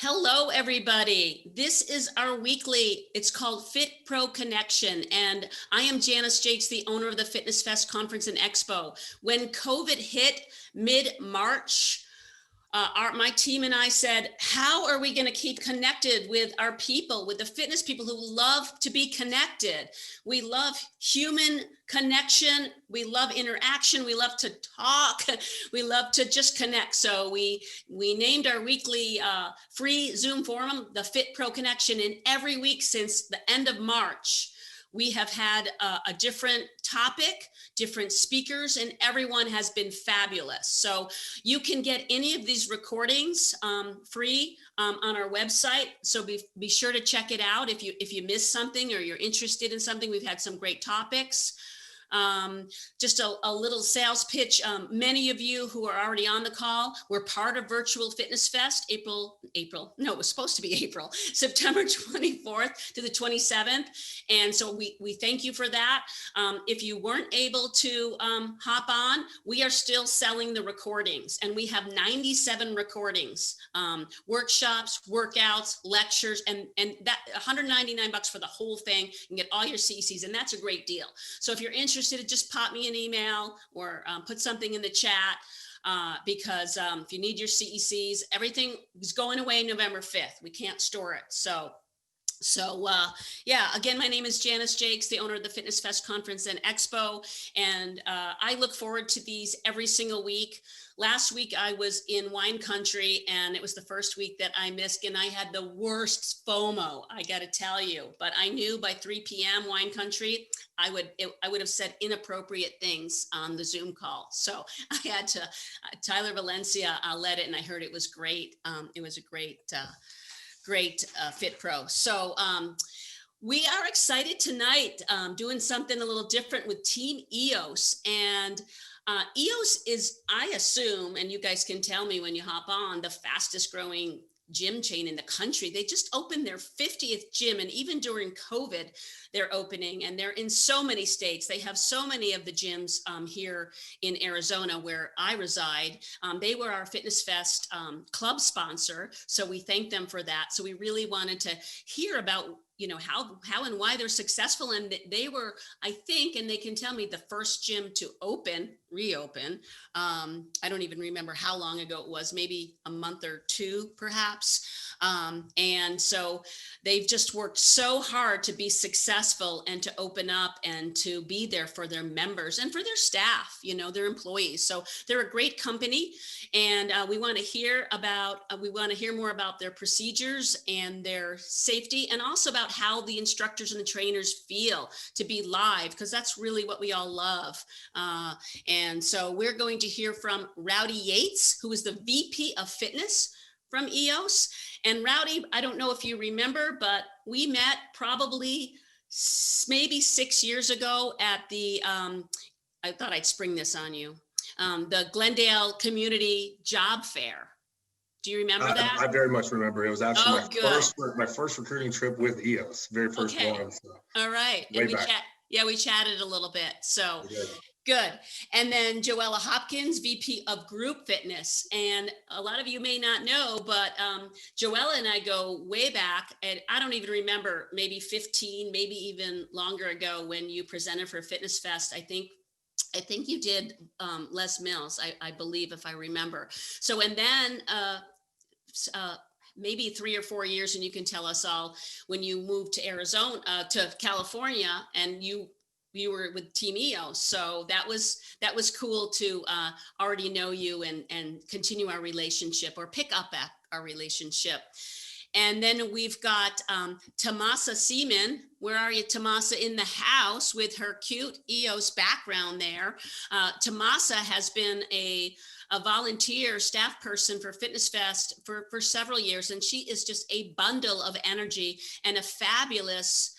Hello, everybody. This is our weekly, it's called Fit Pro Connection. And I am Janice Jaicks, the owner of the FitnessFest Conference and Expo. When COVID hit mid-March, my team and I said, how are we going to keep connected with our people, with the fitness people who love to be connected? We love human connection. We love interaction. We love to talk. We love to just connect. So we named our weekly free Zoom forum, the Fit Pro Connection. And every week since the end of March, we have had a different topic, different speakers, and everyone has been fabulous. So you can get any of these recordings free on our website. So be sure to check it out if you missed something or you're interested in something. We've had some great topics. Just a little sales pitch. Many of you who are already on the call were part of Virtual Fitness Fest, no, it was supposed to be April, September 24th to the 27th. And so we thank you for that. If you weren't able to hop on, we are still selling the recordings, and we have 97 recordings, workshops, workouts, lectures, and that $199 for the whole thing. You can get all your CECs, and that's a great deal. So if you're interested, just pop me an email or put something in the chat because if you need your CECs, everything is going away November 5th. We can't store it. So yeah, again, my name is Janice Jaicks, the owner of the FitnessFest Conference and Expo, and I look forward to these every single week. Last week I was in wine country, and it was the first week that I missed, and I had the worst FOMO, I got to tell you. But I knew by 3 p.m. wine country, I would have said inappropriate things on the Zoom call. So I had to, Tyler Valencia led it, and I heard it was great. It was a great Fit Pro. So we are excited tonight, doing something a little different with Team EOS. And EOS is, I assume, and you guys can tell me when you hop on, the fastest growing gym chain in the country. They just opened their 50th gym, and even during COVID, they're opening, and they're in so many states. They have so many of the gyms here in Arizona where I reside. They were our FitnessFest club sponsor, so we thank them for that. So we really wanted to hear about how and why they're successful. And they were, I think, and they can tell me, the first gym to reopen. I don't even remember how long ago it was, maybe a month or two, perhaps. And so they've just worked so hard to be successful and to open up and to be there for their members and for their staff, their employees. So they're a great company, and we want to hear more about their procedures and their safety, and also about how the instructors and the trainers feel to be live, because that's really what we all love. And so we're going to hear from Rowdy Yates, who is the VP of Fitness from EOS. And Rowdy, I don't know if you remember, but we met probably maybe 6 years ago at the, I thought I'd spring this on you, the Glendale Community Job Fair. Do you remember that? I very much remember. It was actually my first recruiting trip with EOS, very first one. So. All right. And we chatted a little bit. So good. And then Joella Hopkins, VP of Group Fitness. And a lot of you may not know, but Joella and I go way back, and I don't even remember, maybe 15, maybe even longer ago, when you presented for FitnessFest. I think you did Les Mills, I believe, if I remember. So, and then maybe 3 or 4 years, and you can tell us all, when you moved to to California, and you were with Team EOS. So that was cool to already know you and continue our relationship, or pick up at our relationship. And then we've got Tomasa Seaman. Where are you, Tomasa? In the house with her cute EOS background there. Tomasa has been a volunteer staff person for FitnessFest for several years, and she is just a bundle of energy and a fabulous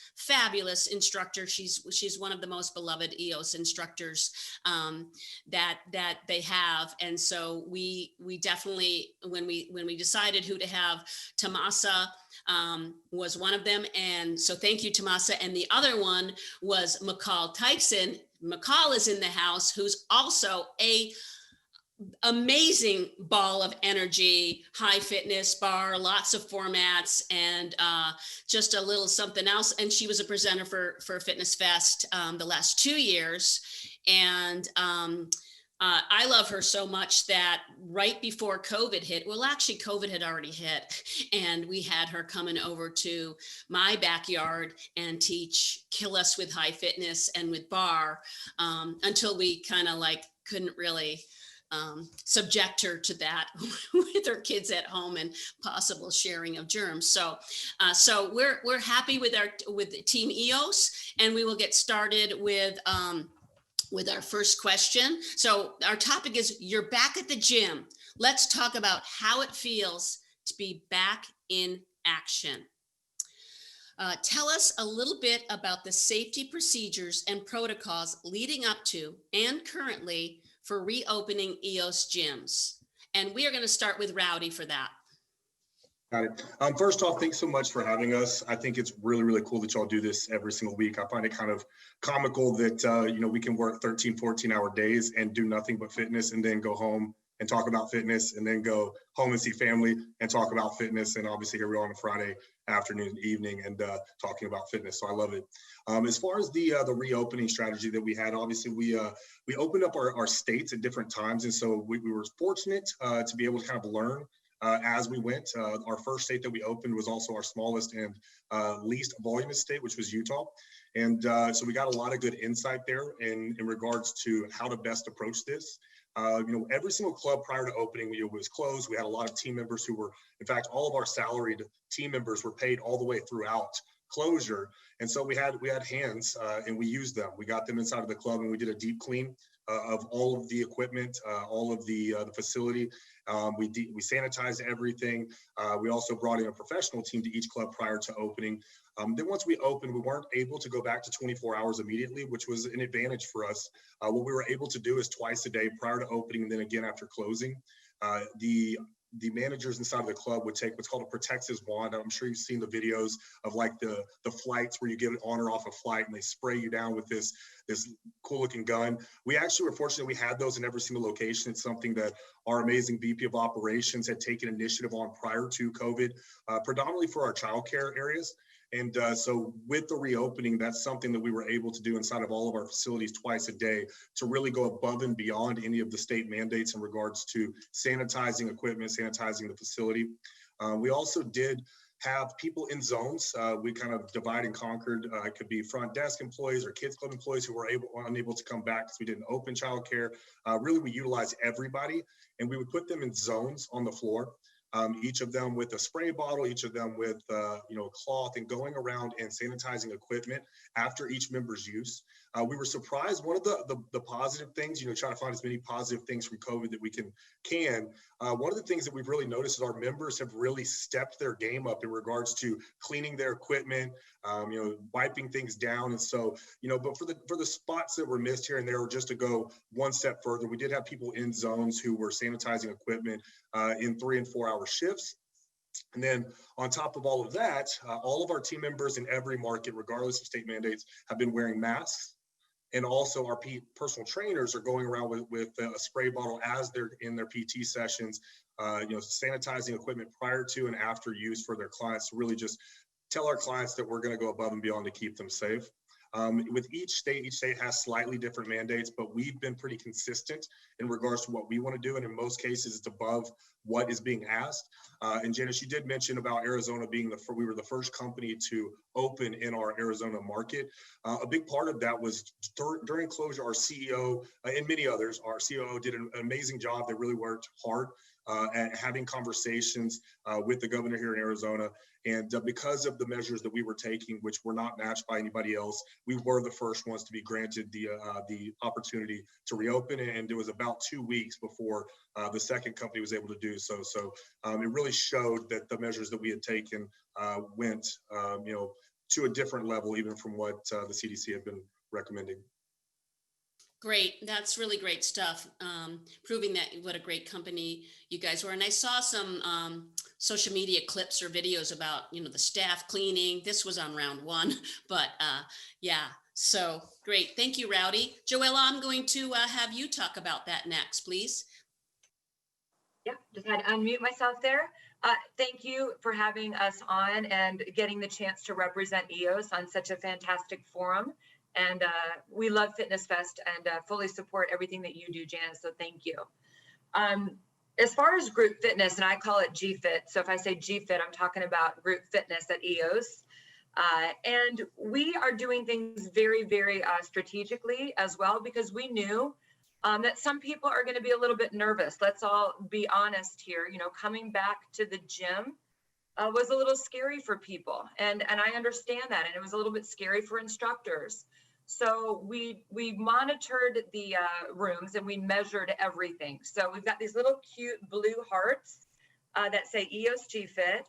instructor. She's one of the most beloved EOS instructors that they have. And so we definitely, when we decided who to have, Tomasa was one of them. And so thank you, Tomasa. And the other one was McCall Tycksen. McCall is in the house, who's also a amazing ball of energy, high fitness bar, lots of formats, and just a little something else. And she was a presenter for Fitness Fest the last 2 years. And I love her so much that right before COVID hit, well, actually COVID had already hit, and we had her coming over to my backyard and kill us with high fitness and with bar until we kind of like couldn't really subject her to that with her kids at home and possible sharing of germs. So we're happy with Team EOS, and we will get started with our first question. So our topic is, you're back at the gym. Let's talk about how it feels to be back in action. Tell us a little bit about the safety procedures and protocols leading up to and currently for reopening EOS gyms. And we are going to start with Rowdy for that. Got it. First off, thanks so much for having us. I think it's really, really cool that y'all do this every single week. I find it kind of comical that, we can work 13, 14-hour days and do nothing but fitness, and then go home and talk about fitness, and then go home and see family and talk about fitness. And obviously here we are on a Friday afternoon, evening, and talking about fitness. So I love it. As far as the reopening strategy that we had, obviously we opened up our states at different times. And so we were fortunate to be able to kind of learn as we went. Our first state that we opened was also our smallest and least voluminous state, which was Utah. And so we got a lot of good insight there in regards to how to best approach this. Every single club prior to opening was closed. We had a lot of team members who were, in fact, all of our salaried team members were paid all the way throughout closure. And so we had hands and we used them. We got them inside of the club, and we did a deep clean of all of the equipment, all of the facility. We sanitized everything. We also brought in a professional team to each club prior to opening. Then once we opened, we weren't able to go back to 24 hours immediately, which was an advantage for us. What we were able to do is twice a day prior to opening, and then again after closing. The managers inside of the club would take what's called a protective wand. I'm sure you've seen the videos of like the flights where you get on or off a flight and they spray you down with this cool looking gun. We actually were fortunate we had those in every single location. It's something that our amazing VP of operations had taken initiative on prior to COVID, predominantly for our childcare areas. And so with the reopening, that's something that we were able to do inside of all of our facilities twice a day to really go above and beyond any of the state mandates in regards to sanitizing equipment, sanitizing the facility. We also did have people in zones. We kind of divide and conquered. It could be front desk employees or kids club employees who were unable to come back because we didn't open childcare. Really, we utilized everybody, and we would put them in zones on the floor. Each of them with a spray bottle, each of them with a cloth, and going around and sanitizing equipment after each member's use. We were surprised. One of the positive things, trying to find as many positive things from COVID that we can. One of the things that we've really noticed is our members have really stepped their game up in regards to cleaning their equipment, wiping things down. And so, but for the spots that were missed here and there, just to go one step further, we did have people in zones who were sanitizing equipment in 3 and 4 hour shifts. And then on top of all of that, all of our team members in every market, regardless of state mandates, have been wearing masks. And also our personal trainers are going around with a spray bottle as they're in their PT sessions, sanitizing equipment prior to and after use for their clients, to really just tell our clients that we're going to go above and beyond to keep them safe. With each state has slightly different mandates, but we've been pretty consistent in regards to what we want to do. And in most cases, it's above what is being asked. And Janice, you did mention about Arizona being we were the first company to open in our Arizona market. A big part of that was during closure, our CEO and many others, our COO did an amazing job. They really worked hard at having conversations with the governor here in Arizona. And because of the measures that we were taking, which were not matched by anybody else, we were the first ones to be granted the opportunity to reopen. And it was about 2 weeks before the second company was able to do so. So it really showed that the measures that we had taken went, to a different level, even from what the CDC had been recommending. Great. That's really great stuff. Proving that what a great company you guys were. And I saw some social media clips or videos about, the staff cleaning. This was on round 1, but yeah, so great. Thank you, Rowdy. Joella, I'm going to have you talk about that next, please. Yeah, just had to unmute myself there. Thank you for having us on and getting the chance to represent EOS on such a fantastic forum. And we love Fitness Fest and fully support everything that you do, Janice. So thank you. As far as group fitness, and I call it GFit. So if I say GFit, I'm talking about group fitness at EOS. And we are doing things very, very strategically as well, because we knew that some people are going to be a little bit nervous. Let's all be honest here. You know, coming back to the gym was a little scary for people, and I understand that, and it was a little bit scary for instructors. So we monitored the rooms and we measured everything. So we've got these little cute blue hearts that say EOS GFit,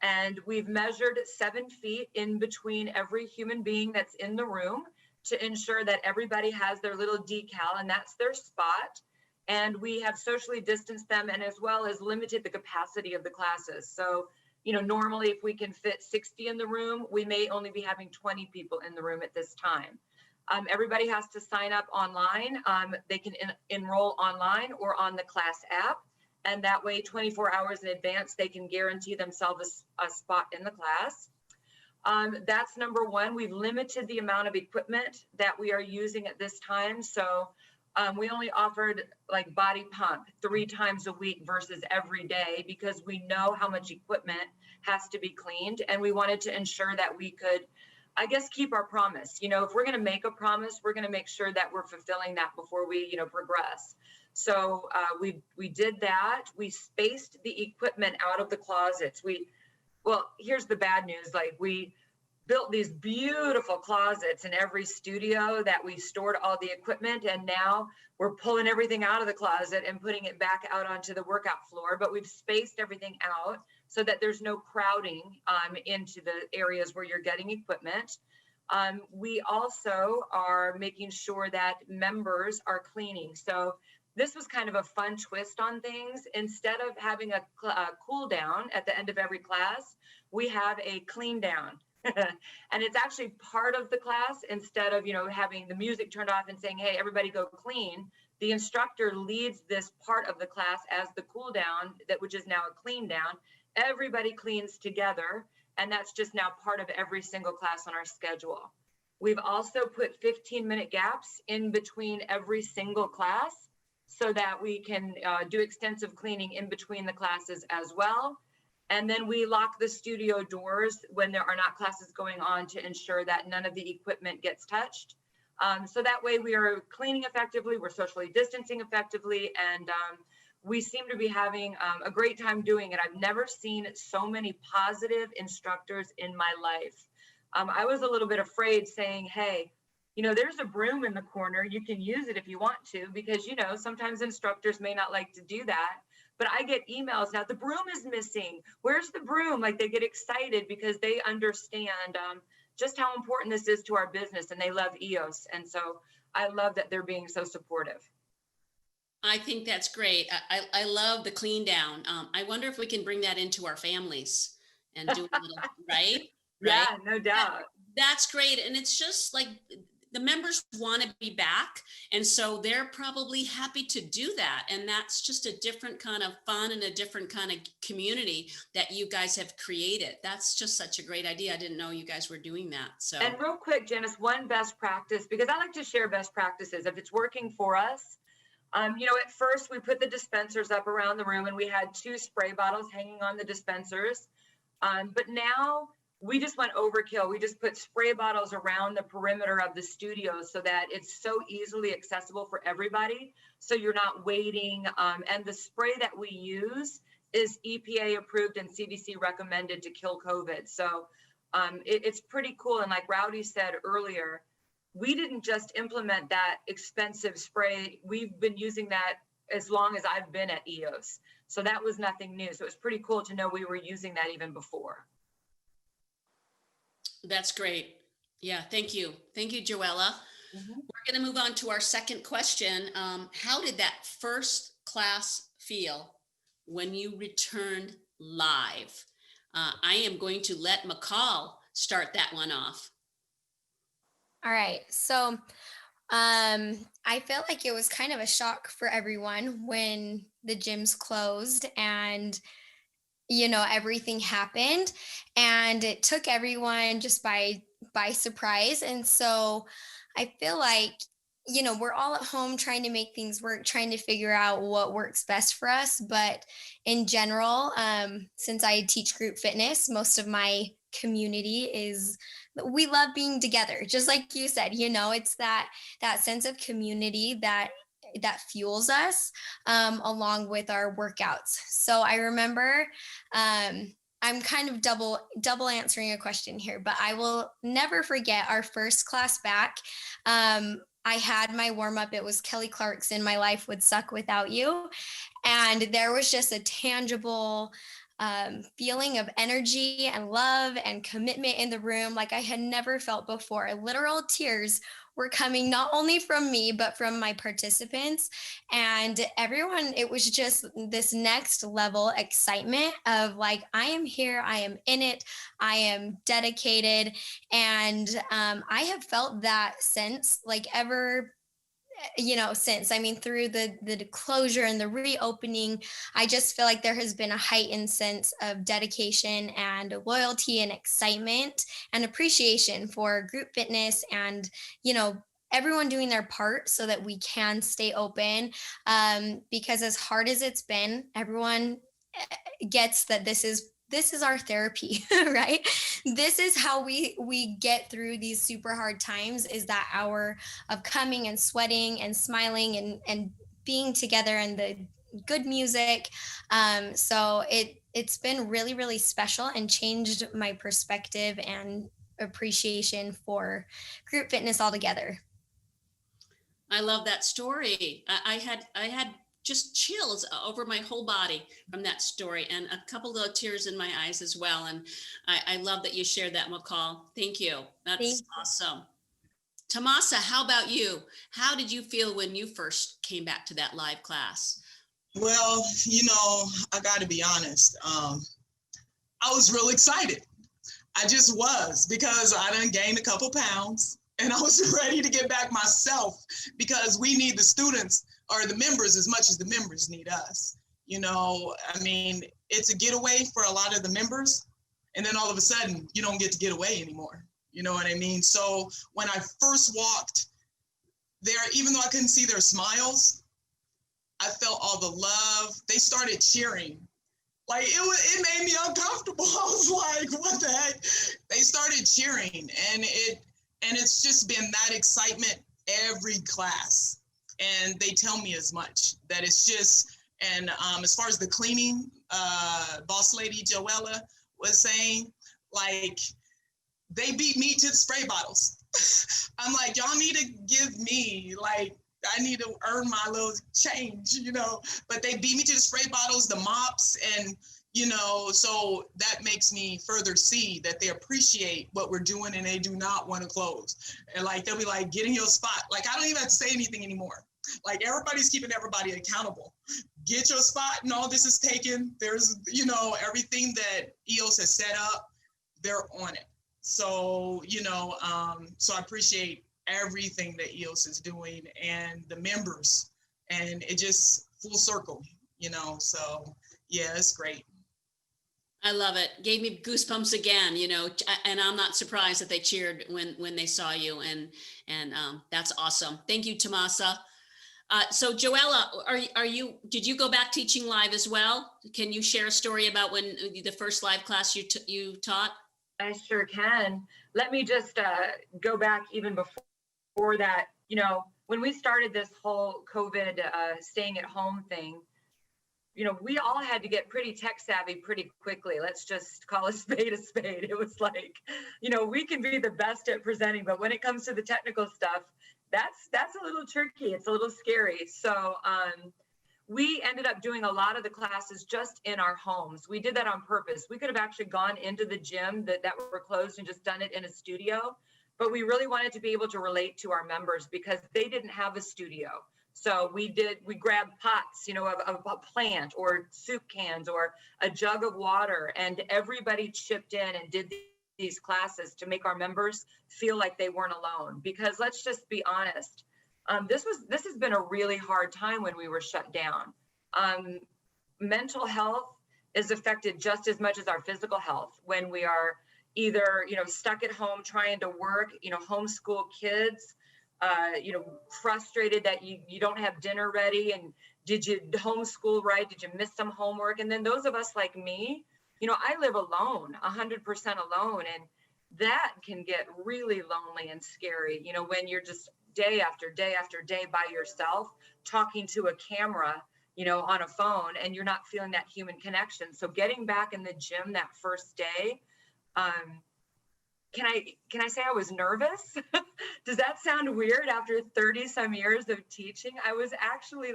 and we've measured 7 feet in between every human being that's in the room, to ensure that everybody has their little decal and that's their spot. And we have socially distanced them, and as well as limited the capacity of the classes. So, you know, normally if we can fit 60 in the room, we may only be having 20 people in the room at this time. Everybody has to sign up online. They can enroll online or on the class app. And that way, 24 hours in advance, they can guarantee themselves a spot in the class. That's number one. We've limited the amount of equipment that we are using at this time. So we only offered like body pump 3 times a week versus every day, because we know how much equipment has to be cleaned. And we wanted to ensure that we could, I guess, keep our promise. You know, if we're going to make a promise, we're going to make sure that we're fulfilling that before we, you know, progress. So we did that. We spaced the equipment out of the closets. Well, here's the bad news. Like, we built these beautiful closets in every studio that we stored all the equipment, and now we're pulling everything out of the closet and putting it back out onto the workout floor. But we've spaced everything out so that there's no crowding into the areas where you're getting equipment. We also are making sure that members are cleaning. So this was kind of a fun twist on things. Instead of having a cool down at the end of every class, we have a clean down. And it's actually part of the class. Instead of, you know, having the music turned off and saying, hey, everybody go clean, the instructor leads this part of the class as the cool down, which is now a clean down. Everybody cleans together, and that's just now part of every single class on our schedule. We've also put 15-minute gaps in between every single class, so that we can do extensive cleaning in between the classes as well. And then we lock the studio doors when there are not classes going on, to ensure that none of the equipment gets touched. So that way we are cleaning effectively, we're socially distancing effectively, and we seem to be having a great time doing it. I've never seen so many positive instructors in my life. I was a little bit afraid saying, hey, you know, there's a broom in the corner. You can use it if you want to, because, you know, sometimes instructors may not like to do that. But I get emails now, the broom is missing. Where's the broom? Like, they get excited because they understand just how important this is to our business, and they love EOS. And so I love that they're being so supportive. I think that's great. I love the clean down. I wonder if we can bring that into our families and do a little, right? Yeah, right? no doubt. That's great. And it's just like, the members want to be back, and so they're probably happy to do that. And that's just a different kind of fun and a different kind of community that you guys have created. That's just such a great idea. I didn't know you guys were doing that. So, and real quick, Janice, one best practice, because I like to share best practices if it's working for us. You know, at first we put the dispensers up around the room, and we had 2 spray bottles hanging on the dispensers. But now we just went overkill. We just put spray bottles around the perimeter of the studio, so that it's so easily accessible for everybody. So you're not waiting. And the spray that we use is EPA approved and CDC recommended to kill COVID. So it's pretty cool. And like Rowdy said earlier, we didn't just implement that expensive spray. We've been using that as long as I've been at EOS. So that was nothing new. So it's pretty cool to know we were using that even before. that's great. Yeah, thank you. Thank you, Joella. Mm-hmm. We're going to move on to our second question. How did that first class feel when you returned live? I am going to let McCall start that one off. All right. So I feel like it was kind of a shock for everyone when the gyms closed and, everything happened, and it took everyone just by surprise. And so I feel like, we're all at home trying to make things work, trying to figure out what works best for us. But in general, since I teach group fitness, most of my community we love being together. Just like you said, it's that sense of community that fuels us, along with our workouts. So I remember, I'm kind of double answering a question here, but I will never forget our first class back. I had my warm up. It was Kelly Clarkson, My Life Would Suck Without You. And there was just a tangible feeling of energy and love and commitment in the room like I had never felt before. Literal tears were coming not only from me, but from my participants and everyone. It was just this next level excitement of like, I am here, I am in it, I am dedicated. And I have felt that since, like, ever since, I mean, through the closure and the reopening, I just feel like there has been a heightened sense of dedication and loyalty and excitement and appreciation for group fitness and, everyone doing their part so that we can stay open. Because as hard as it's been, everyone gets that this is our therapy, right? This is how we get through these super hard times, is that hour of coming and sweating and smiling and being together and the good music. So it's been really, really special and changed my perspective and appreciation for group fitness altogether. I love that story. I had just chills over my whole body from that story, and a couple of tears in my eyes as well. And I love that you shared that, McCall. Thank you. That's awesome. Tomasa, how about you? How did you feel when you first came back to that live class? Well, I got to be honest. I was real excited. I just was, because I done gained a couple pounds and I was ready to get back myself, because we need the students or the members as much as the members need us. I mean, it's a getaway for a lot of the members. And then all of a sudden you don't get to get away anymore. You know what I mean? So when I first walked there, even though I couldn't see their smiles, I felt all the love. They started cheering. Like, it made me uncomfortable. I was like, what the heck? They started cheering, and it's just been that excitement every class. And they tell me as much, that it's just, and as far as the cleaning, boss lady Joella was saying, like, they beat me to the spray bottles. I'm like, y'all need to give me, like, I need to earn my little change, but they beat me to the spray bottles, the mops, and, so that makes me further see that they appreciate what we're doing and they do not want to close. And like, they'll be like, get in your spot. Like, I don't even have to say anything anymore. Like, everybody's keeping everybody accountable. Get your spot and all this is taken. There's, everything that EOS has set up, they're on it. So, so I appreciate everything that EOS is doing and the members, and it just full circle, so yeah, it's great. I love it. Gave me goosebumps again, and I'm not surprised that they cheered when they saw you, and that's awesome. Thank you, Tomasa. So Joella, did you go back teaching live as well? Can you share a story about when the first live class you taught? I sure can. Let me just go back even before that. When we started this whole COVID staying at home thing, we all had to get pretty tech savvy pretty quickly. Let's just call a spade a spade. It was like, we can be the best at presenting, but when it comes to the technical stuff, that's a little tricky. It's a little scary. So we ended up doing a lot of the classes just in our homes. We did that on purpose. We could have actually gone into the gym that were closed and just done it in a studio, but we really wanted to be able to relate to our members because they didn't have a studio. So we grabbed pots, of a plant or soup cans or a jug of water, and everybody chipped in and did these classes to make our members feel like they weren't alone. Because let's just be honest, this has been a really hard time when we were shut down. Mental health is affected just as much as our physical health when we are either, stuck at home trying to work, homeschool kids, frustrated that you don't have dinner ready, and did you homeschool right? Did you miss some homework? And then those of us like me, I live alone, 100% alone, and that can get really lonely and scary, when you're just day after day after day by yourself talking to a camera, on a phone, and you're not feeling that human connection. So getting back in the gym that first day, can I say I was nervous? Does that sound weird after 30 some years of teaching? I was actually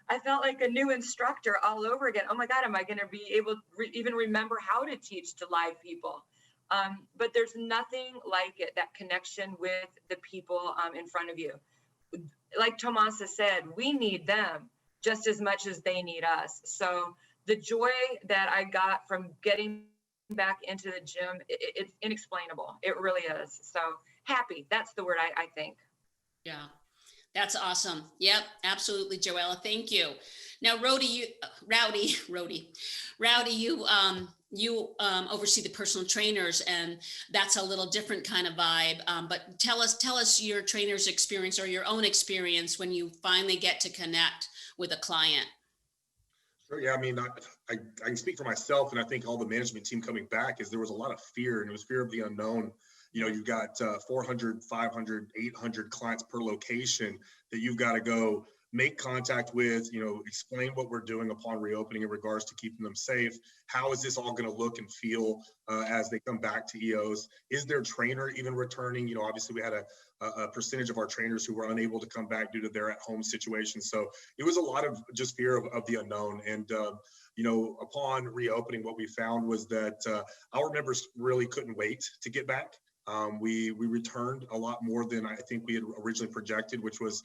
I felt like a new instructor all over again. Oh my God, am I going to be able to even remember how to teach to live people? But there's nothing like it, that connection with the people in front of you. Like Tomasa said, we need them just as much as they need us. So the joy that I got from getting back into the gym, it's inexplainable. It really is. So happy, that's the word I think. Yeah, that's awesome. Yep, absolutely, Joella. Thank you. Now, Rowdy, you oversee the personal trainers, and that's a little different kind of vibe. But tell us your trainer's experience, or your own experience, when you finally get to connect with a client. Sure. Yeah. I mean, I can speak for myself, and I think all the management team coming back is there was a lot of fear, and it was fear of the unknown. You've got 400, 500, 800 clients per location that you've got to go make contact with, explain what we're doing upon reopening in regards to keeping them safe. How is this all going to look and feel as they come back to EOS? Is their trainer even returning? Obviously we had a percentage of our trainers who were unable to come back due to their at-home situation. So it was a lot of just fear of the unknown. And, upon reopening, what we found was that our members really couldn't wait to get back. We returned a lot more than I think we had originally projected, which was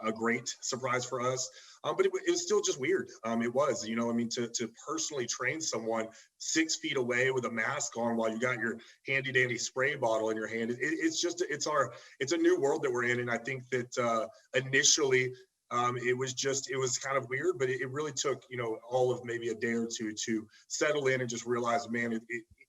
a great surprise for us. But it was still just weird. It was, to personally train someone 6 feet away with a mask on while you got your handy dandy spray bottle in your hand. It's a new world that we're in. And I think that initially it was kind of weird, but it really took, all of maybe a day or two to settle in and just realize, man,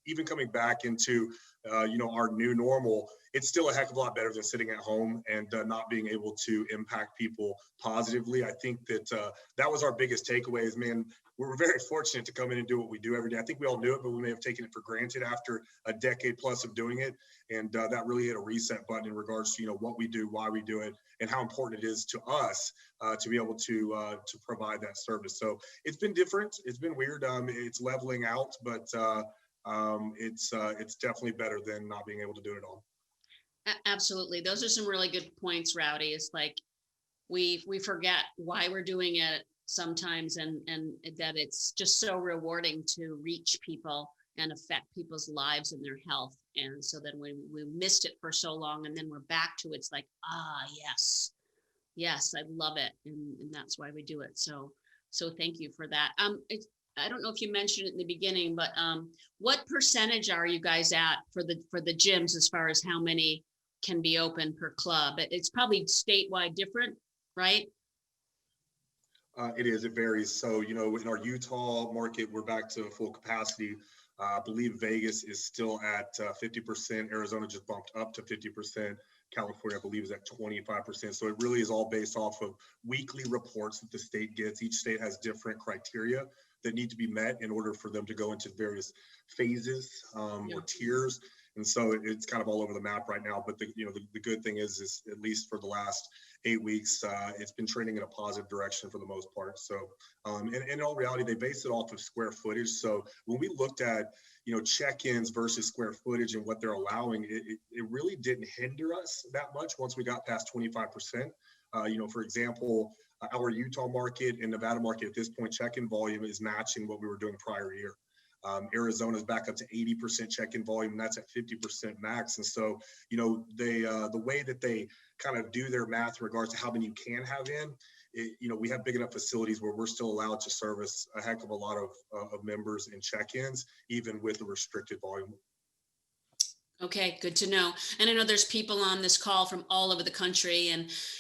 even coming back into our new normal, it's still a heck of a lot better than sitting at home and not being able to impact people positively. I think that that was our biggest takeaway is, man, we're very fortunate to come in and do what we do every day. I think we all knew it, but we may have taken it for granted after a decade plus of doing it. And that really hit a reset button in regards to, what we do, why we do it, and how important it is to us to be able to provide that service. So it's been different. It's been weird. It's leveling out, but it's definitely better than not being able to do it all. Absolutely. Those are some really good points, Rowdy. It's like we forget why we're doing it sometimes, and that it's just so rewarding to reach people and affect people's lives and their health. And so then when we missed it for so long and then we're back to it, it's like, yes, I love it. And that's why we do it. So thank you for that. I don't know if you mentioned it in the beginning, but what percentage are you guys at for the gyms as far as how many can be open per club? It's probably statewide different, right? It is. It varies. So, in our Utah market, we're back to full capacity. I believe Vegas is still at 50%. Arizona just bumped up to 50%. California, I believe, is at 25%. So it really is all based off of weekly reports that the state gets. Each state has different criteria that need to be met in order for them to go into various phases or tiers. And so it's kind of all over the map right now. But the good thing is at least for the last 8 weeks, it's been trending in a positive direction for the most part. So, and in all reality, they base it off of square footage. So when we looked at, check-ins versus square footage and what they're allowing, it really didn't hinder us that much once we got past 25%. For example, our Utah market and Nevada market at this point, check-in volume is matching what we were doing prior year. Arizona's back up to 80% check-in volume, and that's at 50% max. And so, they the way that they kind of do their math in regards to how many you can have in, we have big enough facilities where we're still allowed to service a heck of a lot of members in check-ins, even with the restricted volume. Okay, good to know. And I know there's people on this call from all over the country,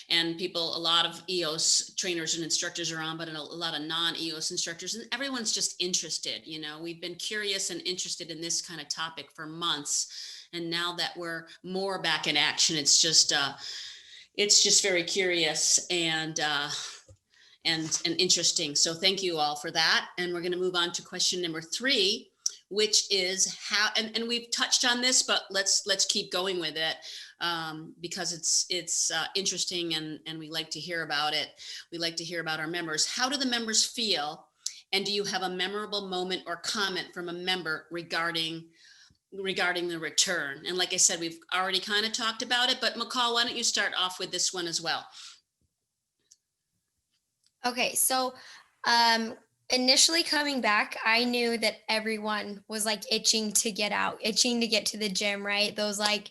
and people, a lot of EOS trainers and instructors are on, but a lot of non-EOS instructors, and everyone's just interested. You know, we've been curious and interested in this kind of topic for months. And now that we're more back in action, it's just very curious and interesting. So thank you all for that. And we're going to move on to question number 3, which is how, and we've touched on this, but let's keep going with it, because it's interesting, and we like to hear about it. We like to hear about our members. How do the members feel? And do you have a memorable moment or comment from a member regarding the return? And like I said, we've already kind of talked about it, but McCall, why don't you start off with this one as well? Okay, so initially coming back, I knew that everyone was like itching to get out, itching to get to the gym, right? Those like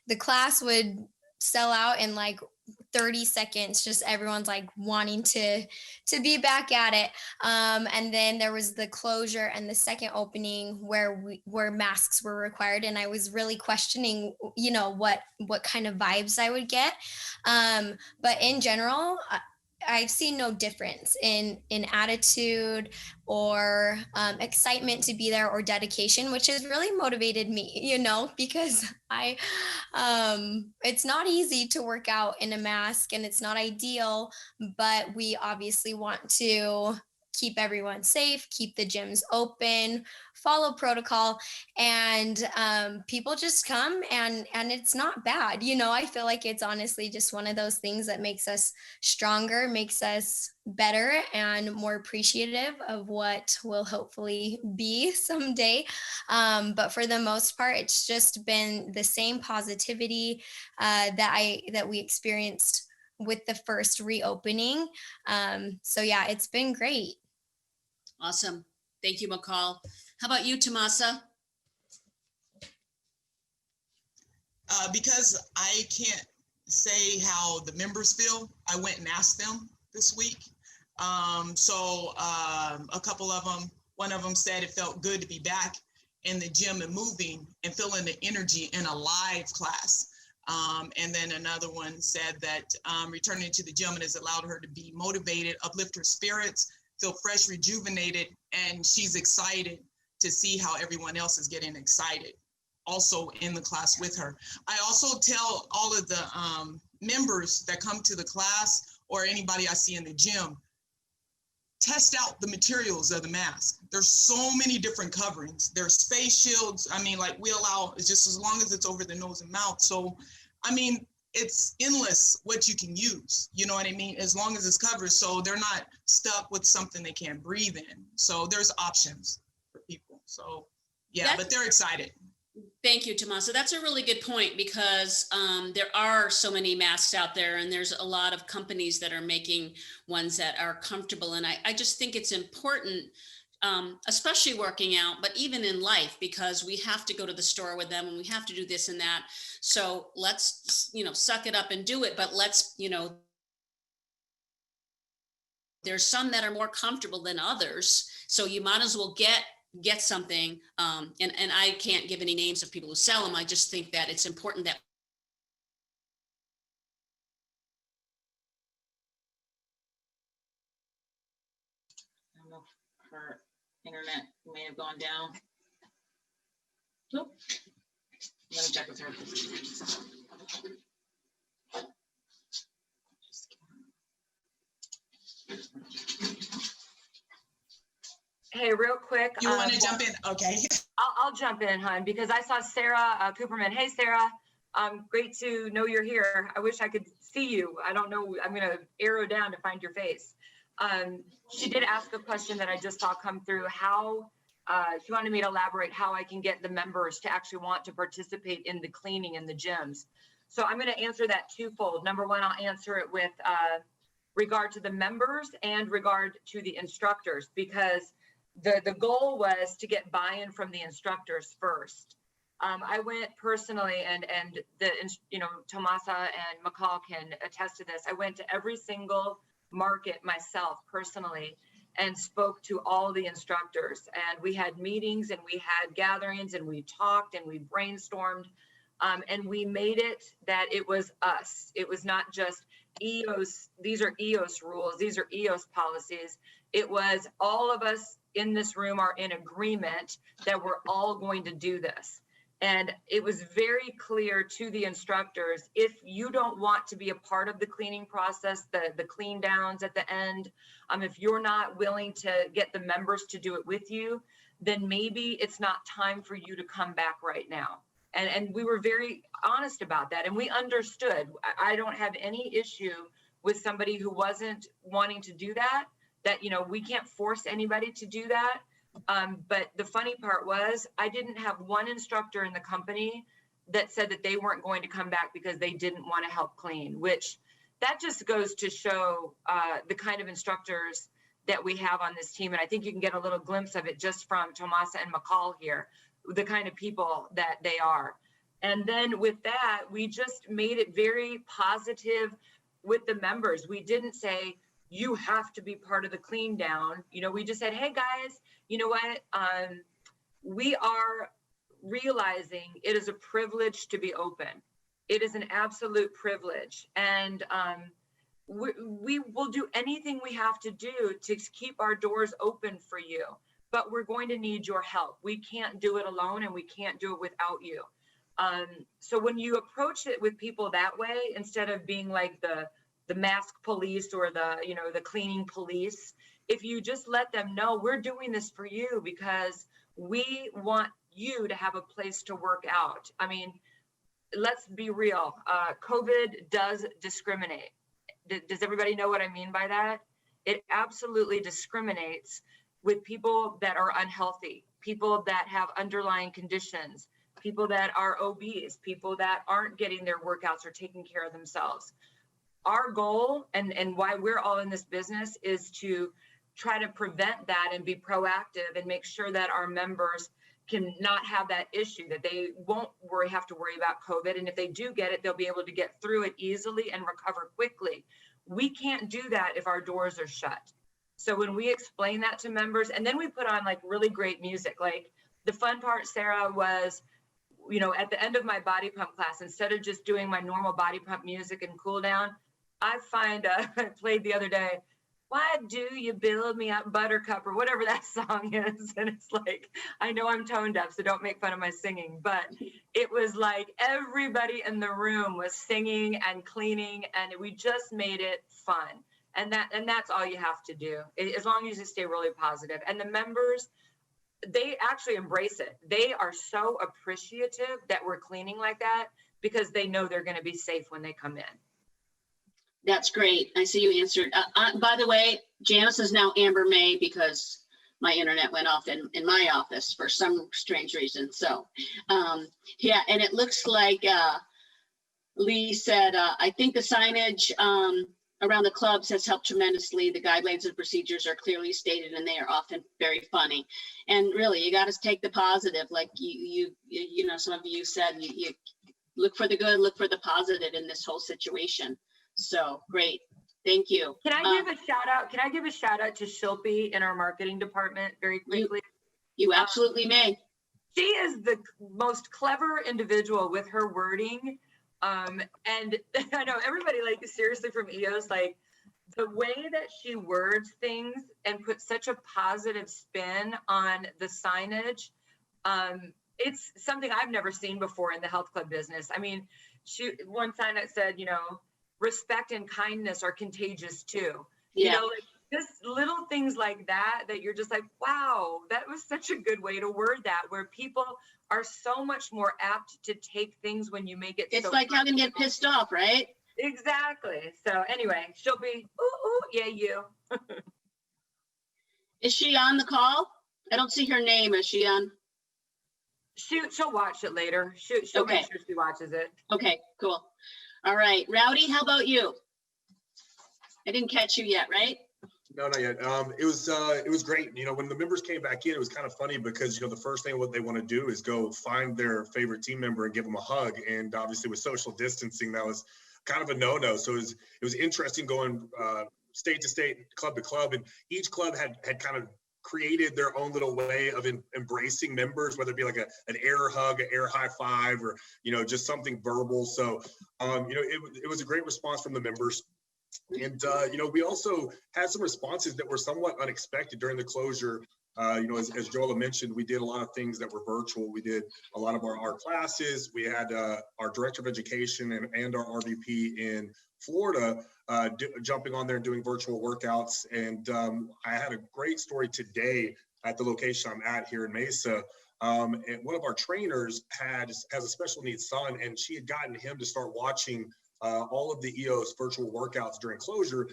the class would sell out in like 30 seconds, just everyone's like wanting to be back at it. And then there was the closure and the second opening where masks were required, and I was really questioning, you know, what kind of vibes I would get. But in general, I've seen no difference in attitude or excitement to be there or dedication, which has really motivated me, you know, because it's not easy to work out in a mask and it's not ideal, but we obviously want to keep everyone safe, keep the gyms open, follow protocol, and people just come and it's not bad. You know, I feel like it's honestly just one of those things that makes us stronger, makes us better and more appreciative of what will hopefully be someday. But for the most part, it's just been the same positivity that we experienced with the first reopening. So yeah, it's been great. Awesome. Thank you, McCall. How about you, Tomasa? Because I can't say how the members feel, I went and asked them this week. So a couple of them, one of them said it felt good to be back in the gym and moving and feeling the energy in a live class. And then another one said that returning to the gym has allowed her to be motivated, uplift her spirits, feel fresh, rejuvenated, and she's excited to see how everyone else is getting excited also in the class with her. I also tell all of the members that come to the class or anybody I see in the gym, test out the materials of the mask. There's so many different coverings. There's face shields. I mean, like we allow, just as long as it's over the nose and mouth. So, I mean, it's endless what you can use, you know what I mean? As long as it's covered, so they're not stuck with something they can't breathe in. So there's options for people. So yeah, but they're excited. Thank you, Tomasa. That's a really good point, because there are so many masks out there, and there's a lot of companies that are making ones that are comfortable. And I just think it's important, especially working out, but even in life, because we have to go to the store with them and we have to do this and that. So let's, you know, suck it up and do it. But let's, you know, there's some that are more comfortable than others. So you might as well get something. And I can't give any names of people who sell them. I just think that it's important that I don't know if her internet may have gone down. Nope. I'm gonna check with her. Hey, real quick. You want to jump in? Okay. I'll jump in, hon, because I saw Sarah Cooperman. Hey, Sarah. Great to know you're here. I wish I could see you. I don't know. I'm going to arrow down to find your face. She did ask a question that I just saw come through. How she wanted me to elaborate how I can get the members to actually want to participate in the cleaning in the gyms. So I'm going to answer that twofold. Number one, I'll answer it with regard to the members and regard to the instructors, because the goal was to get buy-in from the instructors first. I went personally, and the, you know, Tomasa and McCall can attest to this. I went to every single market myself personally and spoke to all the instructors, and we had meetings and we had gatherings and we talked and we brainstormed And we made it that it was us. It was not just EOS. These are EOS rules. These are EOS policies. It was all of us in this room are in agreement that we're all going to do this. And it was very clear to the instructors, if you don't want to be a part of the cleaning process, the clean downs at the end, if you're not willing to get the members to do it with you, then maybe it's not time for you to come back right now. And we were very honest about that. And we understood. I don't have any issue with somebody who wasn't wanting to do that, you know, we can't force anybody to do that. But the funny part was I didn't have one instructor in the company that said that they weren't going to come back because they didn't want to help clean, which that just goes to show the kind of instructors that we have on this team. And I think you can get a little glimpse of it just from Tomasa and McCall here, the kind of people that they are. And then with that, we just made it very positive with the members. We didn't say, you have to be part of the clean down. You know, we just said, hey guys, you know what? We are realizing it is a privilege to be open. It is an absolute privilege. And we will do anything we have to do to keep our doors open for you, but we're going to need your help. We can't do it alone and we can't do it without you. So when you approach it with people that way, instead of being like the mask police or the cleaning police, if you just let them know we're doing this for you because we want you to have a place to work out. I mean, let's be real. COVID does discriminate. Does everybody know what I mean by that? It absolutely discriminates with people that are unhealthy, people that have underlying conditions, people that are obese, people that aren't getting their workouts or taking care of themselves. Our goal and why we're all in this business is to try to prevent that and be proactive and make sure that our members can not have that issue, that they won't have to worry about COVID. And if they do get it, they'll be able to get through it easily and recover quickly. We can't do that if our doors are shut. So when we explain that to members, and then we put on like really great music, like the fun part, Sarah, was, you know, at the end of my body pump class, instead of just doing my normal body pump music and cool down, I played the other day, why do you build me up, Buttercup, or whatever that song is. And it's like, I know I'm tone deaf, so don't make fun of my singing, but it was like everybody in the room was singing and cleaning, and we just made it fun. And that's all you have to do, as long as you stay really positive. And the members, they actually embrace it. They are so appreciative that we're cleaning like that because they know they're going to be safe when they come in. That's great. I see you answered. By the way, Janice is now Amber May because my internet went off in my office for some strange reason. So yeah, and it looks like Lee said, I think the signage around the clubs has helped tremendously. The guidelines and procedures are clearly stated and they are often very funny. And really, you got to take the positive. Like you know, some of you said, you look for the good, look for the positive in this whole situation. So great. Thank you. Can I give a shout out? Can I give a shout out to Shilpi in our marketing department very quickly? You absolutely may. She is the most clever individual with her wording. And I know everybody, like, seriously, from EOS, like the way that she words things and puts such a positive spin on the signage. It's something I've never seen before in the health club business. I mean, one sign that said, you know, respect and kindness are contagious too. Yeah. You know, like just little things like that you're just like, wow, that was such a good way to word that, where people are so much more apt to take things when you make it. It's so like having to get pissed off, right? Exactly. So anyway, she'll be, ooh, yeah, you. Is she on the call? I don't see her name. Is she on? She'll watch it later. She'll Okay. make sure she watches it. Okay, cool. All right, Rowdy, how about you? I didn't catch you yet, right? No, not yet. It was great. You know, when the members came back in, it was kind of funny because, you know, the first thing what they want to do is go find their favorite team member and give them a hug. And obviously with social distancing, that was kind of a no-no. So it was interesting going state to state, club to club, and each club had kind of created their own little way of embracing members, whether it be like an air hug, an air high five, or, just something verbal. So, it was a great response from the members. And, we also had some responses that were somewhat unexpected during the closure. As Joella mentioned, we did a lot of things that were virtual. We did a lot of our classes. We had our director of education and our RVP in Florida jumping on there and doing virtual workouts. And I had a great story today at the location I'm at here in Mesa. And one of our trainers has a special needs son, and she had gotten him to start watching all of the EOS virtual workouts during closure.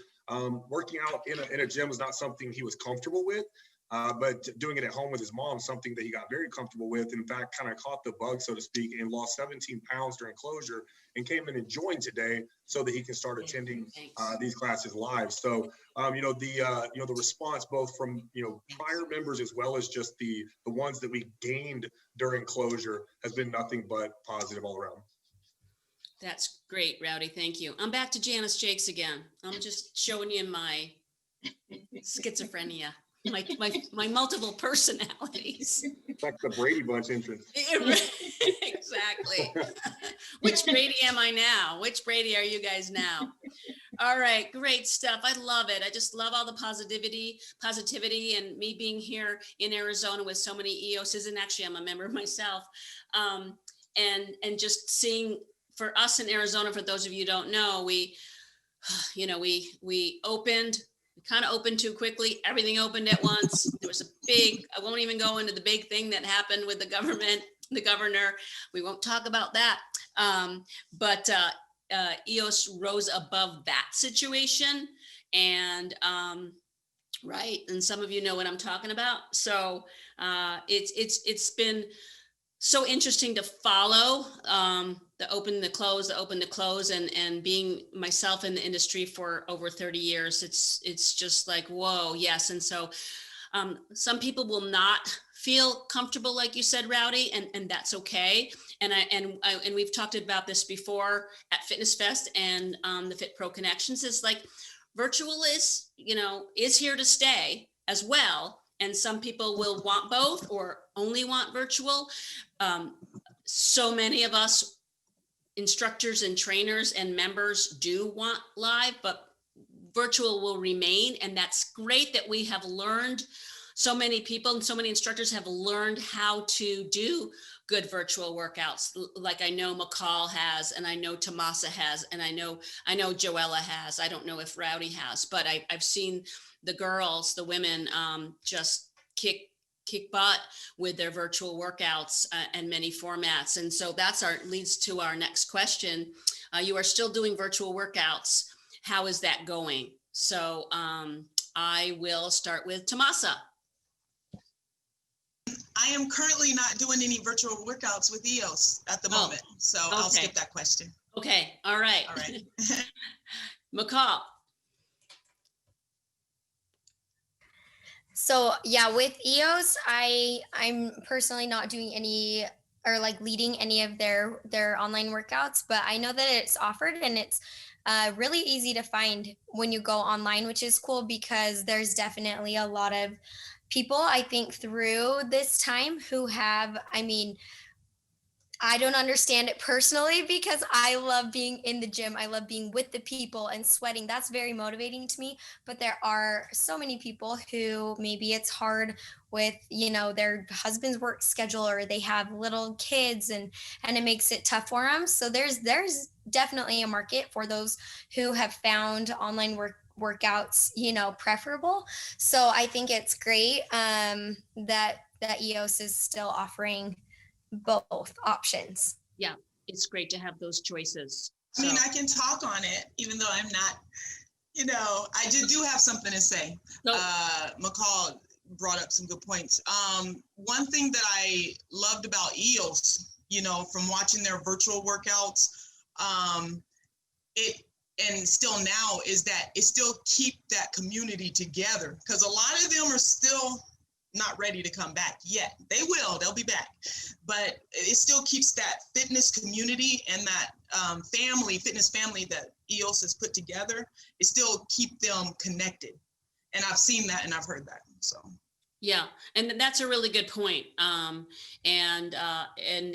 Working out in a gym was not something he was comfortable with. But doing it at home with his mom, something that he got very comfortable with. In fact, kind of caught the bug, so to speak, and lost 17 pounds during closure, and came in and joined today so that he can start attending these classes live. So, the response both from prior members as well as just the ones that we gained during closure has been nothing but positive all around. That's great, Rowdy. Thank you. I'm back to Janice Jaicks again. I'm just showing you my schizophrenia. My multiple personalities. It's like the Brady Bunch entrance. Exactly. Which Brady am I now? Which Brady are you guys now? All right, great stuff. I love it. I just love all the positivity, and me being here in Arizona with so many EOSs, and actually I'm a member myself. And just seeing, for us in Arizona, for those of you who don't know, we opened. Kind of opened too quickly. Everything opened at once. There was I won't even go into the big thing that happened with the governor. We won't talk about that. But EOS rose above that situation. And right. And some of you know what I'm talking about. So it's been so interesting to follow the open, the close, and being myself in the industry for over 30 years. It's just like, whoa, yes. And so some people will not feel comfortable, like you said, Rowdy, and that's okay. And we've talked about this before at FitnessFest and the Fit Pro Connections. Is like virtual is here to stay as well. And some people will want both or only want virtual. So many of us instructors and trainers and members do want live, but virtual will remain. And that's great that we have learned, so many people and so many instructors have learned how to do good virtual workouts. Like I know McCall has, and I know Tomasa has, and I know Joella has. I don't know if Rowdy has, but I've seen the girls, the women, just kick butt with their virtual workouts and many formats. And so leads to our next question. You are still doing virtual workouts. How is that going? So I will start with Tomasa. I am currently not doing any virtual workouts with EOS at the moment. So okay. I'll skip that question. Okay. All right. All right. McCall. So yeah, with EOS, I'm personally not doing any or like leading any of their online workouts, but I know that it's offered and it's really easy to find when you go online, which is cool because there's definitely a lot of people, I think, through this time who have, I don't understand it personally because I love being in the gym. I love being with the people and sweating. That's very motivating to me. But there are so many people who maybe it's hard with, their husband's work schedule, or they have little kids and it makes it tough for them. So there's definitely a market for those who have found online workouts, preferable. So I think it's great that EOS is still offering both options. Yeah, it's great to have those choices. I mean, I can talk on it, even though I'm not, I do have something to say. So, McCall brought up some good points. One thing that I loved about EOS, from watching their virtual workouts, and still now, is that it still keep that community together, because a lot of them are still not ready to come back yet. They'll be back, but it still keeps that fitness community and that fitness family that EOS has put together. It still keep them connected. And I've seen that and I've heard that. So Yeah, and that's a really good point. And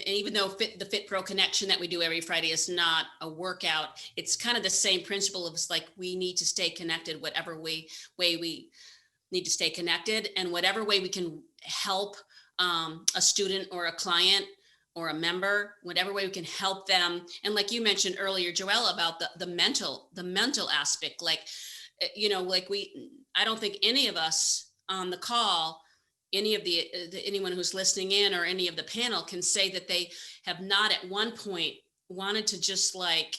even though the Fit Pro Connection that we do every Friday is not a workout, it's kind of the same principle of it's like we need to stay connected, whatever way we need to stay connected, and whatever way we can help a student or a client or a member, whatever way we can help them. And like you mentioned earlier, Joella, about the mental aspect, like, you know, like I don't think any of us on the call, anyone who's listening in or any of the panel can say that they have not at one point wanted to just like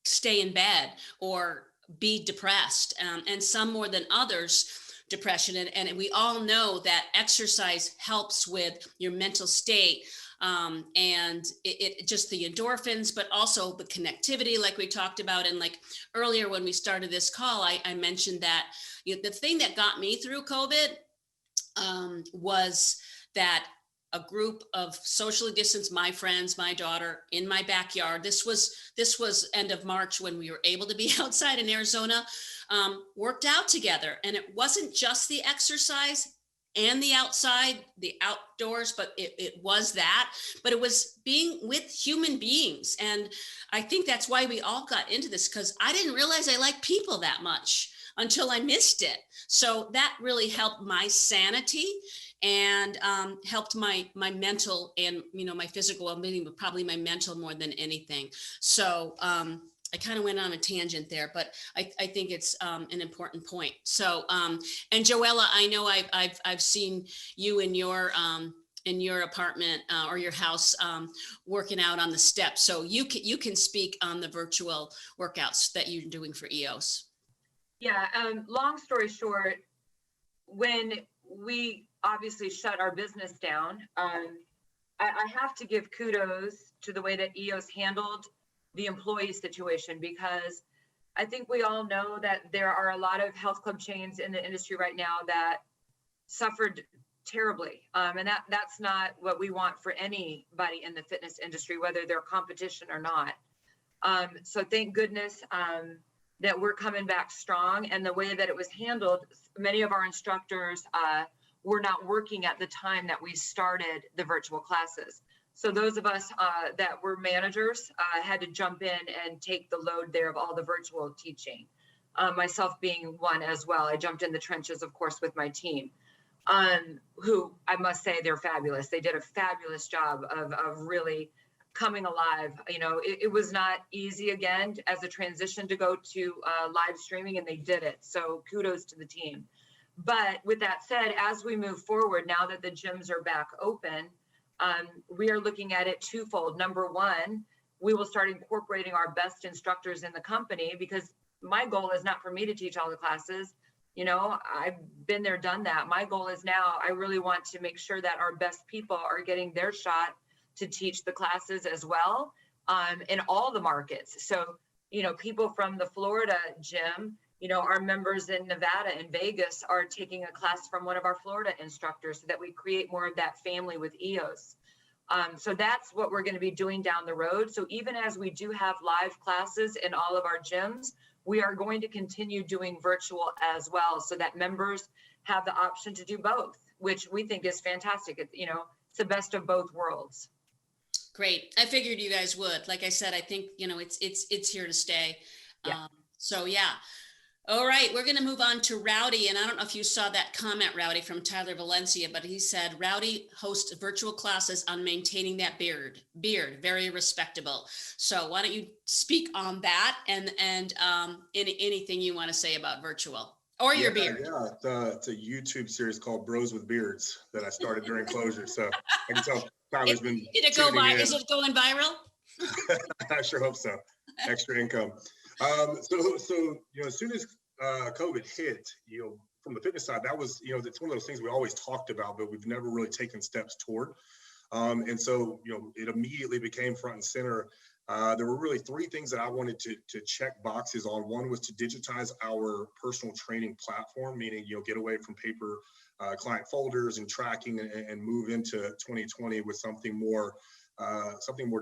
stay in bed or be depressed, and some more than others, depression. And we all know that exercise helps with your mental state, and it just the endorphins, but also the connectivity, like we talked about. And like earlier when we started this call, I mentioned that the thing that got me through COVID was that a group of socially distanced, my friends, my daughter, in my backyard. This was end of March when we were able to be outside in Arizona, worked out together. And it wasn't just the exercise and the outside, the outdoors, but it was that, but it was being with human beings. And I think that's why we all got into this, because I didn't realize I liked people that much until I missed it. So that really helped my sanity and helped my mental and, you know, my physical well-being, but probably my mental more than anything. So I kind of went on a tangent there, but I think it's an important point. So, and Joella, I know I've seen you in your apartment or your house working out on the steps. So you can speak on the virtual workouts that you're doing for EOS. Yeah, long story short, when we obviously shut our business down, I have to give kudos to the way that EOS handled the employee situation, because I think we all know that there are a lot of health club chains in the industry right now that suffered terribly. And that's not what we want for anybody in the fitness industry, whether they're competition or not. So thank goodness that we're coming back strong. And the way that it was handled, many of our instructors were not working at the time that we started the virtual classes. So those of us that were managers had to jump in and take the load there of all the virtual teaching. Myself being one as well. I jumped in the trenches, of course, with my team, who I must say they're fabulous. They did a fabulous job of really coming alive. You know, it was not easy again as a transition to go to live streaming, and they did it. So kudos to the team. But with that said, as we move forward, now that the gyms are back open, we are looking at it twofold. Number one, we will start incorporating our best instructors in the company, because my goal is not for me to teach all the classes. You know, I've been there, done that. My goal is now I really want to make sure that our best people are getting their shot to teach the classes as well, in all the markets. So, you know, people from the Florida gym, you know, our members in Nevada and Vegas are taking a class from one of our Florida instructors, so that we create more of that family with EOS. So that's what we're going to be doing down the road. So even as we do have live classes in all of our gyms, we are going to continue doing virtual as well, so that members have the option to do both, which we think is fantastic. You know, it's the best of both worlds. Great. I figured you guys would. Like I said, I think, you know, it's here to stay. Yeah. So yeah. All right, we're going to move on to Rowdy. And I don't know if you saw that comment, Rowdy, from Tyler Valencia, but he said, Rowdy hosts virtual classes on maintaining that beard, very respectable. So why don't you speak on that and anything you want to say about virtual or your beard? Yeah, it's a YouTube series called Bros with Beards that I started during closure. So I can tell Tyler's been Did it go tuning in. Is it going viral? I sure hope so. Extra income. So you know, as soon as COVID hit, you know, from the fitness side, that was, you know, it's one of those things we always talked about, but we've never really taken steps toward. And so, you know, it immediately became front and center. There were really three things that I wanted to check boxes on. One was to digitize our personal training platform, meaning, you know, get away from paper client folders and tracking and move into 2020 with something more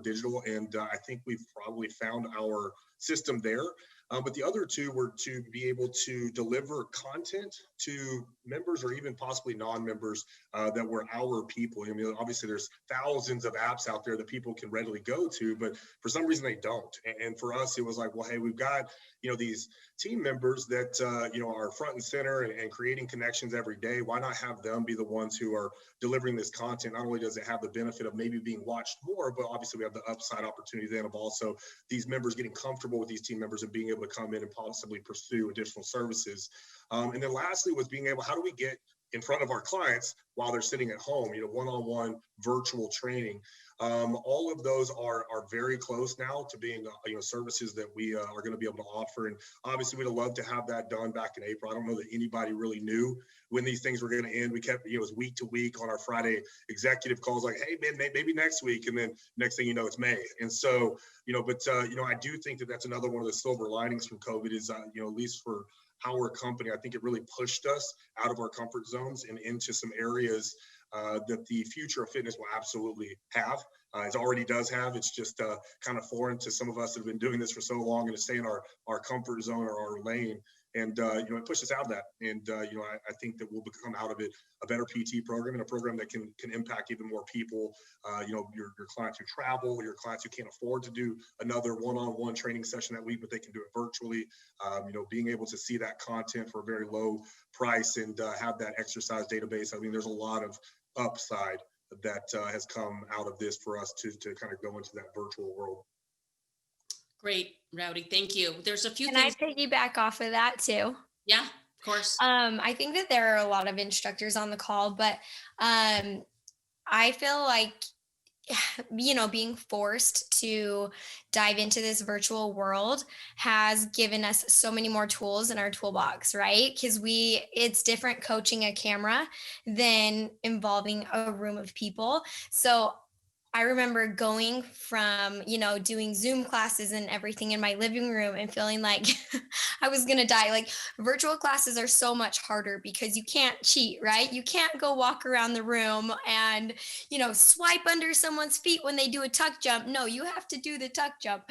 digital. And I think we've probably found our system there. But the other two were to be able to deliver content to members or even possibly non-members that were our people. I mean, obviously there's thousands of apps out there that people can readily go to, but for some reason they don't. And for us, it was like, well, hey, we've got, these team members that, are front and center and creating connections every day. Why not have them be the ones who are delivering this content? Not only does it have the benefit of maybe being watched more, but obviously we have the upside opportunity then of also these members getting comfortable with these team members and being able to come in and possibly pursue additional services. And then lastly was being able, how do we get in front of our clients while they're sitting at home, one-on-one virtual training. All of those are very close now to being, services that we are going to be able to offer. And obviously we'd love to have that done back in April. I don't know that anybody really knew when these things were going to end. We kept, it was week to week on our Friday executive calls, like, hey, man, maybe next week. And then next thing you know, it's May. And so, I do think that that's another one of the silver linings from COVID is, at least for our company, I think it really pushed us out of our comfort zones and into some areas that the future of fitness will absolutely have. It already does have. It's just kind of foreign to some of us that have been doing this for so long and to stay in our comfort zone or our lane. And, it pushed us out of that. And, I think that we'll become out of it a better PT program and a program that can impact even more people, your clients who travel, your clients who can't afford to do another one-on-one training session that week, but they can do it virtually, being able to see that content for a very low price and have that exercise database. I mean, there's a lot of upside that has come out of this for us to kind of go into that virtual world. Great, Rowdy. Thank you. There's a few Can things. I piggyback off of that too? Yeah, of course. I think that there are a lot of instructors on the call, but I feel like, being forced to dive into this virtual world has given us so many more tools in our toolbox, right? Because it's different coaching a camera than involving a room of people. So I remember going from, doing Zoom classes and everything in my living room and feeling like I was going to die. Like virtual classes are so much harder because you can't cheat, right? You can't go walk around the room and, swipe under someone's feet when they do a tuck jump. No, you have to do the tuck jump.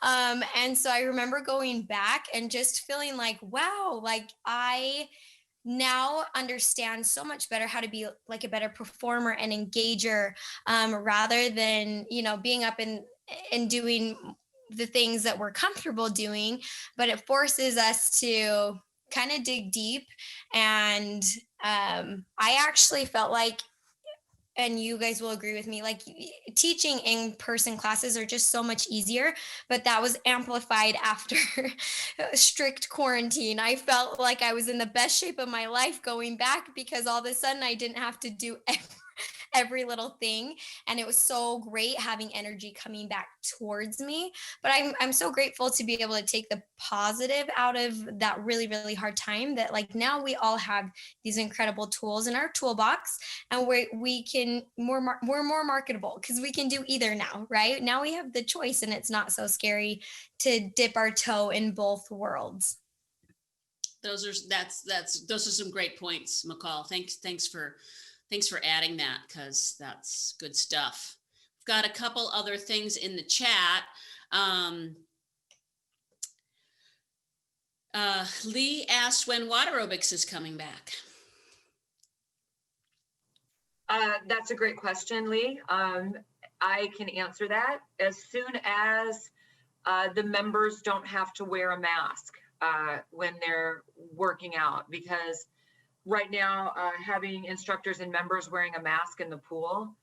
And so I remember going back and just feeling like, wow, like I now understand so much better how to be like a better performer and engager, rather than, being up and doing the things that we're comfortable doing, but it forces us to kind of dig deep. And I actually felt like, and you guys will agree with me, like teaching in-person classes are just so much easier, but that was amplified after strict quarantine. I felt like I was in the best shape of my life going back because all of a sudden I didn't have to do every little thing. And it was so great having energy coming back towards me. But I'm so grateful to be able to take the positive out of that really, really hard time, that like now we all have these incredible tools in our toolbox, and we're more marketable because we can do either now, right? Now we have the choice and it's not so scary to dip our toe in both worlds. Those are some great points, McCall. Thanks for adding that, because that's good stuff. We've got a couple other things in the chat. Lee asked when water aerobics is coming back. That's a great question, Lee. I can answer that as soon as the members don't have to wear a mask when they're working out, because right now, having instructors and members wearing a mask in the pool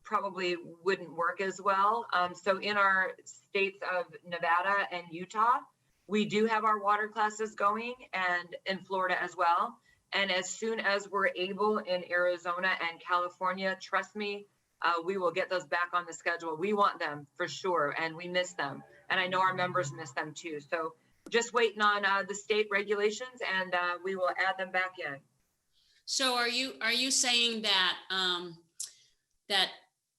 probably wouldn't work as well. So in our states of Nevada and Utah, we do have our water classes going, and in Florida as well. And as soon as we're able in Arizona and California, trust me, we will get those back on the schedule. We want them for sure, and we miss them. And I know our members miss them too. So just waiting on the state regulations, and we will add them back in. So are you saying that that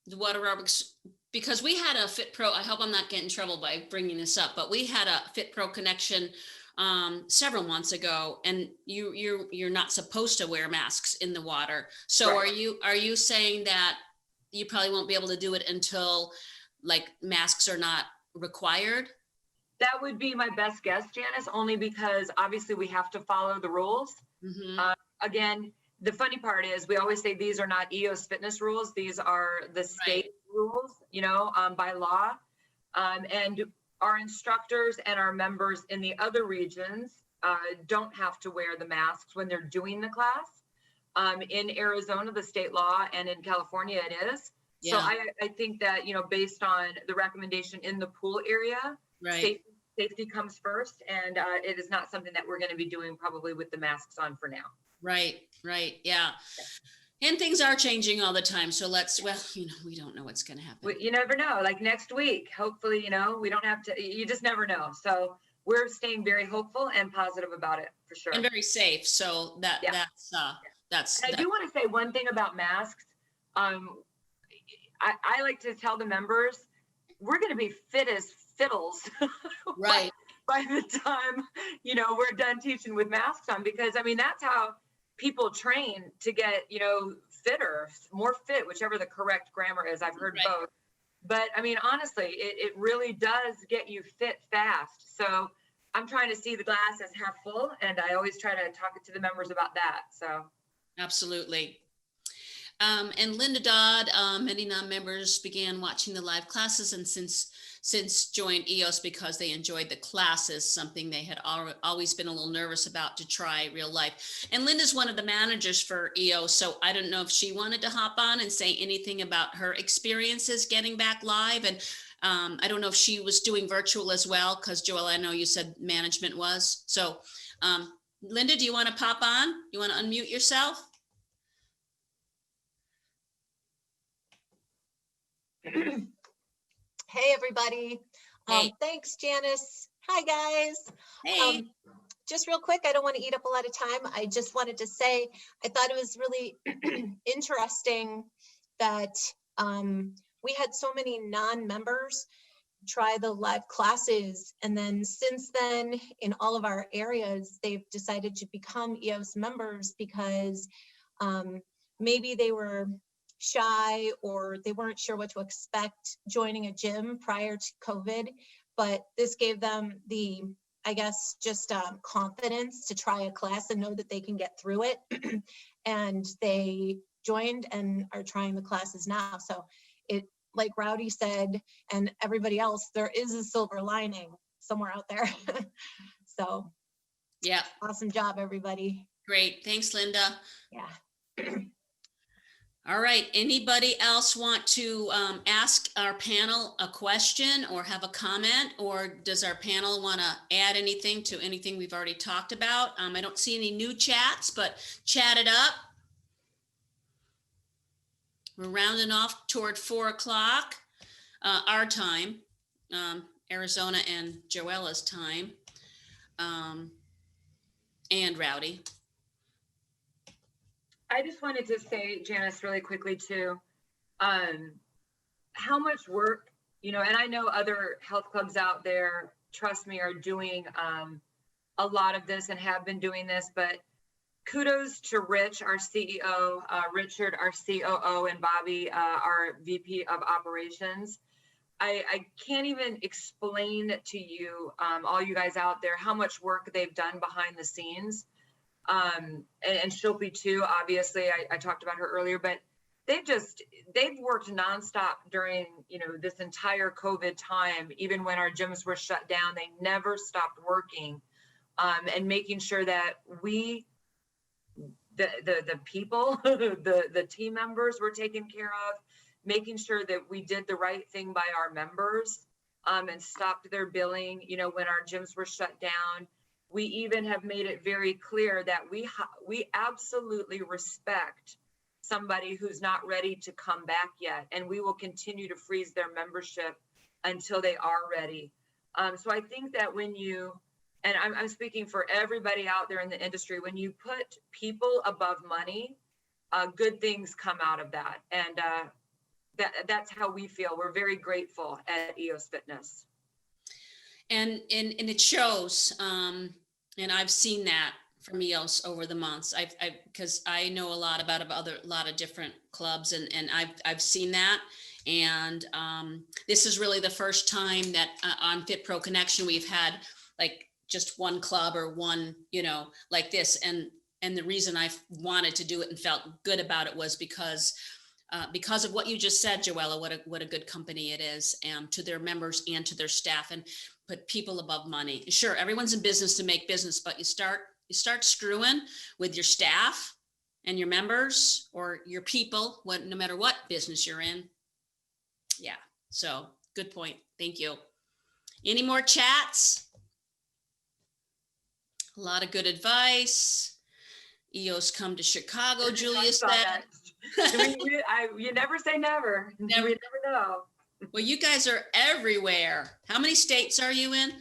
the water aerobics, because we had a Fit Pro, I hope I'm not getting in trouble by bringing this up, but we had a Fit Pro connection several months ago, and you're not supposed to wear masks in the water. So right. Are you saying that you probably won't be able to do it until like masks are not required? That would be my best guess, Janice, only because obviously we have to follow the rules. Mhm. Again, the funny part is we always say these are not EOS fitness rules. These are the state rules, by law. And our instructors and our members in the other regions don't have to wear the masks when they're doing the class. In Arizona, the state law, and in California, it is. So Yeah. I think that, based on the recommendation in the pool area, Right. safety comes first, and it is not something that we're going to be doing probably with the masks on for now. Right. Yeah. And things are changing all the time. So we don't know what's going to happen. You never know. Like next week, hopefully, we don't have to. You just never know. So we're staying very hopeful and positive about it for sure. And very safe. So that's. And I do want to say one thing about masks. I like to tell the members, we're going to be fit as fiddles. Right. by the time, we're done teaching with masks on, because that's how people train to get, fitter, more fit, whichever the correct grammar is. I've heard both. But honestly, it really does get you fit fast. So I'm trying to see the glass as half full, and I always try to talk to the members about that. So. Absolutely. And Linda Dodd, many non-members began watching the live classes and since joined EOS because they enjoyed the classes, something they had always been a little nervous about to try real life. And Linda's one of the managers for EOS, so I don't know if she wanted to hop on and say anything about her experiences getting back live. And I don't know if she was doing virtual as well, because Joella, I know you said management was. So Linda, do you want to pop on? You want to unmute yourself? Hey, everybody. Hey. Thanks, Janice. Hi, guys. Hey. Just real quick, I don't want to eat up a lot of time. I just wanted to say, I thought it was really interesting that we had so many non-members try the live classes. And then since then, in all of our areas, they've decided to become EOS members because maybe they were shy or they weren't sure what to expect joining a gym prior to COVID, but this gave them the, I guess, just confidence to try a class and know that they can get through it. And they joined and are trying the classes now. So it, like Rowdy said, and everybody else, there is a silver lining somewhere out there. So yeah, awesome job, everybody. Great. Thanks, Linda. Yeah. All right. Anybody else want to ask our panel a question or have a comment, or does our panel want to add anything to anything we've already talked about? I don't see any new chats, but chat it up. We're rounding off toward 4 o'clock, our time, Arizona and Joella's time, and Rowdy. I just wanted to say, Janice, really quickly too, how much work, and I know other health clubs out there, trust me, are doing a lot of this and have been doing this, but kudos to Rich, our CEO, Richard, our COO, and Bobby, our VP of operations. I can't even explain to you, all you guys out there, how much work they've done behind the scenes. And Shilpi too, obviously, I talked about her earlier, but they've worked nonstop during, this entire COVID time. Even when our gyms were shut down, they never stopped working, and making sure that the people, the team members were taken care of, making sure that we did the right thing by our members, and stopped their billing, when our gyms were shut down. We even have made it very clear that we absolutely respect somebody who's not ready to come back yet, and we will continue to freeze their membership until they are ready. So I think that when and I'm speaking for everybody out there in the industry, when you put people above money, good things come out of that. And that's how we feel. We're very grateful at EOS Fitness. And it shows, and I've seen that from EOS over the months. Because I know a lot about a lot of different clubs, and I've seen that, And this is really the first time that on Fit Pro Connection, we've had like just one club or one, you know, like this. And the reason I wanted to do it and felt good about it was because of what you just said, Joella, what a good company it is, to their members and to their staff, and put people above money. Sure, everyone's in business to make business, but you start screwing with your staff and your members or your people, no matter what business you're in. Yeah, so good point. Thank you. Any more chats? A lot of good advice. EOS come to Chicago, Julia said. You never say never. Never. You never know. Well, you guys are everywhere. How many states are you in?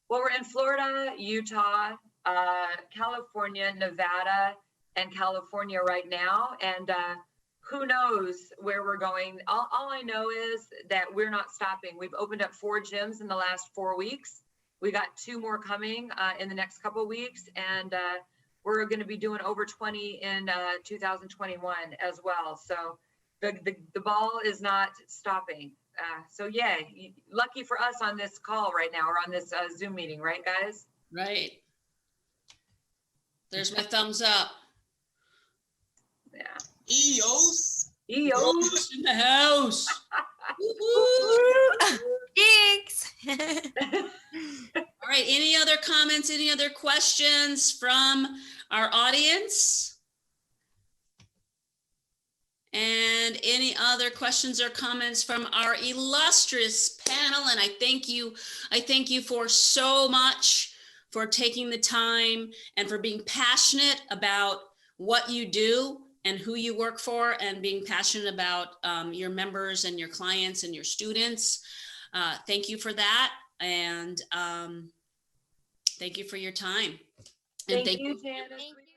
Well, we're in Florida, Utah, California, Nevada, and California right now. And who knows where we're going. All I know is that we're not stopping. We've opened up 4 gyms in the last 4 weeks. We got 2 more coming in the next couple of weeks. And we're going to be doing over 20 in 2021 as well. So the ball is not stopping. So yeah, lucky for us on this call right now, or on this Zoom meeting, right, guys? Right. There's my thumbs up. Yeah. EOS. EOS. In the house. Thanks. All right. Any other comments? Any other questions from our audience? And any other questions or comments from our illustrious panel? And I thank you for so much for taking the time and for being passionate about what you do and who you work for, and being passionate about your members and your clients and your students. Thank you for that. And thank you for your time. And Thank you, Janice. Thank you.